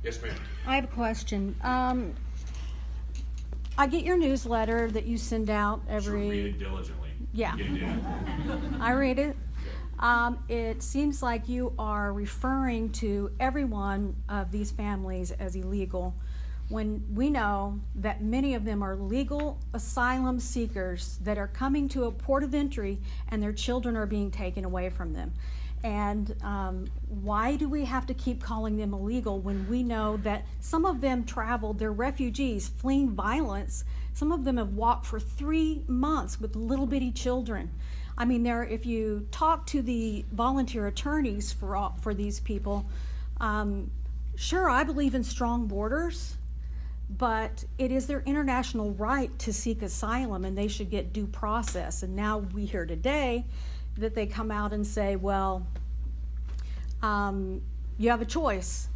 Yes, ma'am. I have a question. I get your newsletter that you send out every... Sure, read it diligently. Yeah. Get it in. I read it. It seems like you are referring to every one of these families as illegal, when we know that many of them are legal asylum seekers that are coming to a port of entry and their children are being taken away from them. And why do we have to keep calling them illegal when we know that some of them traveled, they're refugees fleeing violence. Some of them have walked for 3 months with little bitty children. I mean, if you talk to the volunteer attorneys for these people, sure, I believe in strong borders, but it is their international right to seek asylum and they should get due process. And now we hear today that they come out and say, well, you have a choice.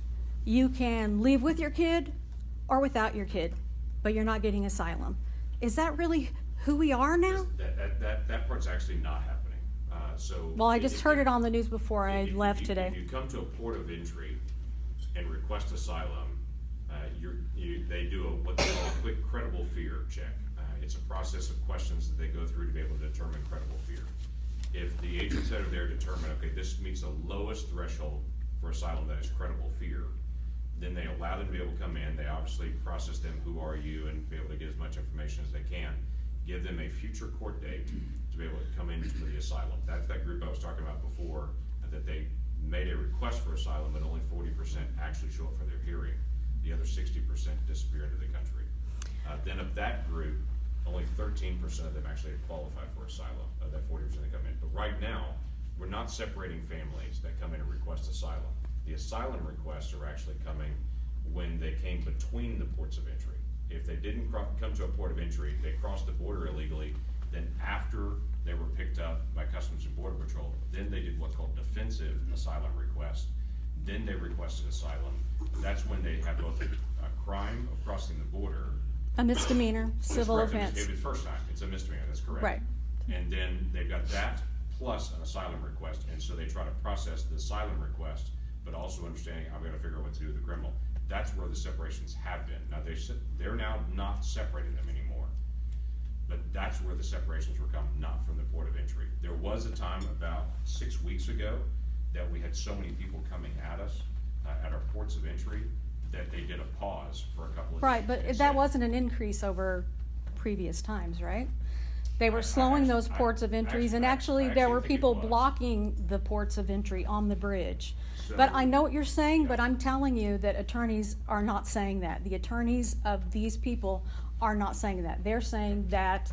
You can leave with your kid or without your kid, but you're not getting asylum. Is that really who we are now? That part's actually not happening. Well, I just heard it on the news before I left today. If you come to a port of entry and request asylum, they do what they call a quick credible fear check. It's a process of questions that they go through to be able to determine credible fear. If the agents that are there determine, okay, this meets the lowest threshold for asylum, that is credible fear, then they allow them to be able to come in. They obviously process them, who are you, and be able to get as much information as they can. Give them a future court date to be able to come into the asylum. That's that group I was talking about before, that they made a request for asylum, but only 40% actually show up for their hearing. The other 60% disappear into the country. Then of that group, only 13% of them actually qualify for asylum, of that 40% that come in. But right now, we're not separating families that come in and request asylum. The asylum requests are actually coming when they came between the ports of entry. If they didn't come to a port of entry, they crossed the border illegally, then after they were picked up by Customs and Border Patrol, then they did what's called defensive asylum request. Then they requested asylum. That's when they have both a crime of crossing the border. A misdemeanor, civil offense. If it's first time, it's a misdemeanor, that's correct. Right. And then they've got that plus an asylum request, and so they try to process the asylum request, but also understanding, I've got to figure out what to do with the criminal. That's where the separations have been. Now they're now not separating them anymore, but that's where the separations were coming, not from the port of entry. There was a time about 6 weeks ago that we had so many people coming at us at our ports of entry that they did a pause for a couple of days. Right, but that wasn't an increase over previous times, right? They were slowing those ports of entries, and actually there were people blocking the ports of entry on the bridge. But I know what you're saying, but I'm telling you that attorneys are not saying that. The attorneys of these people are not saying that. They're saying that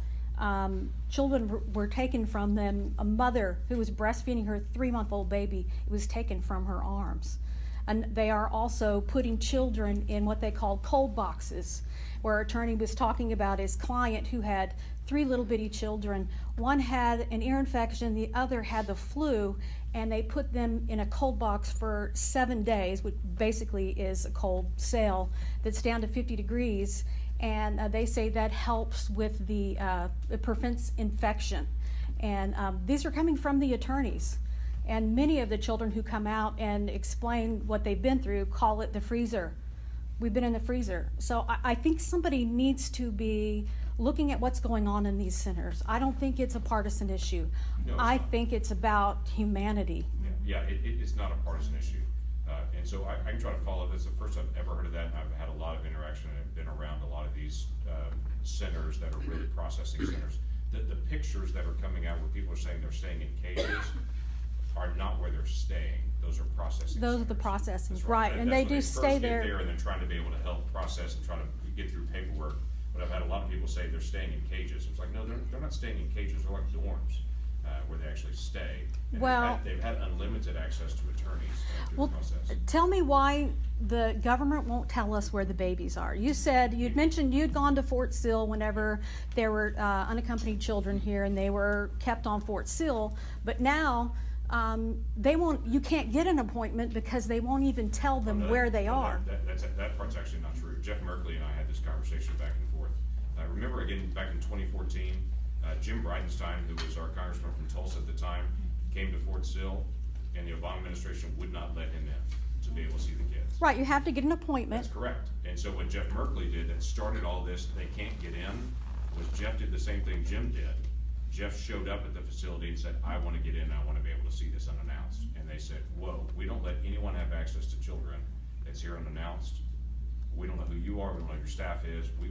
children were taken from them. A mother who was breastfeeding her 3-month-old baby, it was taken from her arms. And they are also putting children in what they call cold boxes, where our attorney was talking about his client who had 3 little bitty children. One had an ear infection, the other had the flu, and they put them in a cold box for 7 days, which basically is a cold cell that's down to 50 degrees. And they say that helps with it prevents infection. And these are coming from the attorneys. And many of the children who come out and explain what they've been through call it the freezer. We've been in the freezer. So I think somebody needs to be looking at what's going on in these centers. I don't think it's a partisan issue. No, I think it's about humanity. Yeah, it's not a partisan issue. And so I can try to follow this. It's the first I've ever heard of that, and I've had a lot of interaction and I've been around a lot of these centers that are really processing centers. The pictures that are coming out where people are saying they're staying in cages are not where they're staying. Those are processing Those centers. are the processing, Right. And they do stay there. And then trying to be able to help process and try to get through paperwork. But I've had a lot of people say they're staying in cages. It's like, no, they're not staying in cages. They're like dorms where they actually stay. And well, they've had unlimited access to attorneys through the process. Tell me why the government won't tell us where the babies are. You'd mentioned you'd gone to Fort Sill whenever there were unaccompanied children here, and they were kept on Fort Sill. But now you can't get an appointment because they won't even tell them where they are. That part's actually not true. Jeff Merkley and I had this conversation back and forth. Remember again back in 2014, Jim Bridenstine, who was our congressman from Tulsa at the time, came to Fort Sill, and the Obama administration would not let him in. to be able to see the kids. Right, you have to get an appointment. That's correct. And so what Jeff Merkley did that started all this, they can't get in, was Jeff did the same thing Jim did. Jeff showed up at the facility and said, I want to get in, I want to be able to see this unannounced. And they said, whoa, we don't let anyone have access to children that's here unannounced. We don't know who you are, we don't know who your staff is, we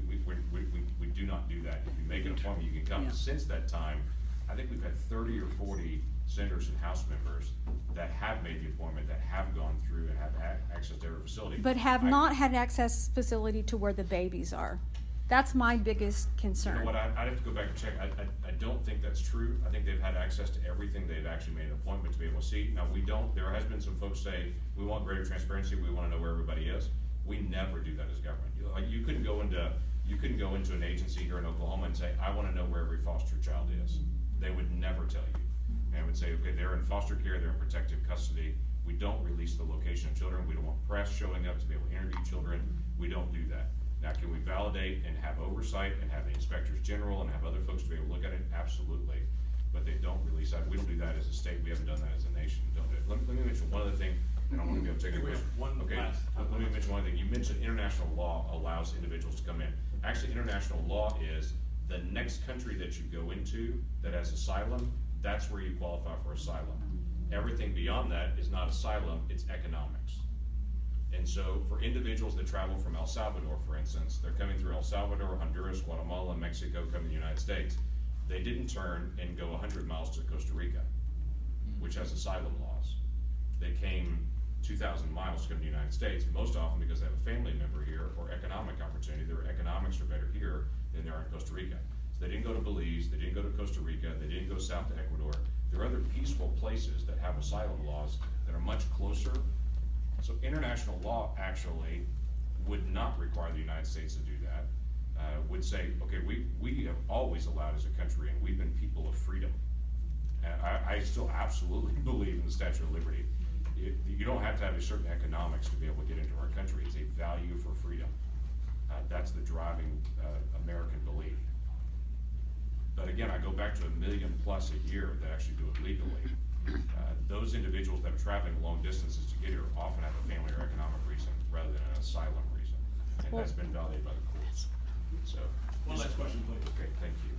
do not do that. If you make an appointment, you can come. Yeah. Since that time, I think we've had 30 or 40 senators and House members that have made the appointment, that have gone through and have access to every facility. But have not had access facility to where the babies are. That's my biggest concern. You know what, I'd have to go back and check. I don't think that's true. I think they've had access to everything. They've actually made an appointment to be able to see. Now, we don't, there has been some folks say, we want greater transparency, we want to know where everybody is. We never do that as government. You couldn't go into an agency here in Oklahoma and say, I want to know where every foster child is. They would never tell you. And would say, okay, they're in foster care, they're in protective custody. We don't release the location of children. We don't want press showing up to be able to interview children. We don't do that. Now, can we validate and have oversight and have the inspectors general and have other folks to be able to look at it? Absolutely. But they don't release that. We don't do that as a state. We haven't done that as a nation. Don't do it. Let me mention one other thing, and I want to be able to take a question. Let me mention one thing. You mentioned international law allows individuals to come in. Actually, international law is the next country that you go into that has asylum, that's where you qualify for asylum. Everything beyond that is not asylum, it's economics. And so for individuals that travel from El Salvador, for instance, they're coming through El Salvador, Honduras, Guatemala, and Mexico, coming to the United States. They didn't turn and go 100 miles to Costa Rica, which has asylum laws. They came 2,000 miles to come to the United States, most often because they have a family member here or economic opportunity. Their economics are better here than they are in Costa Rica. So they didn't go to Belize, they didn't go to Costa Rica, they didn't go south to Ecuador. There are other peaceful places that have asylum laws that are much closer. So international law actually would not require the United States to do that. Would say, okay, we have always allowed as a country, and we've been people of freedom. And I still absolutely believe in the Statue of Liberty. You don't have to have a certain economics to be able to get into our country. It's a value for freedom. That's the driving American belief. But again, I go back to 1 million plus a year that actually do it legally. Those individuals that are traveling long distances to get here often have a family or economic reason rather than an asylum reason. And that's been validated by the courts. So, One last question, please. okay, thank you.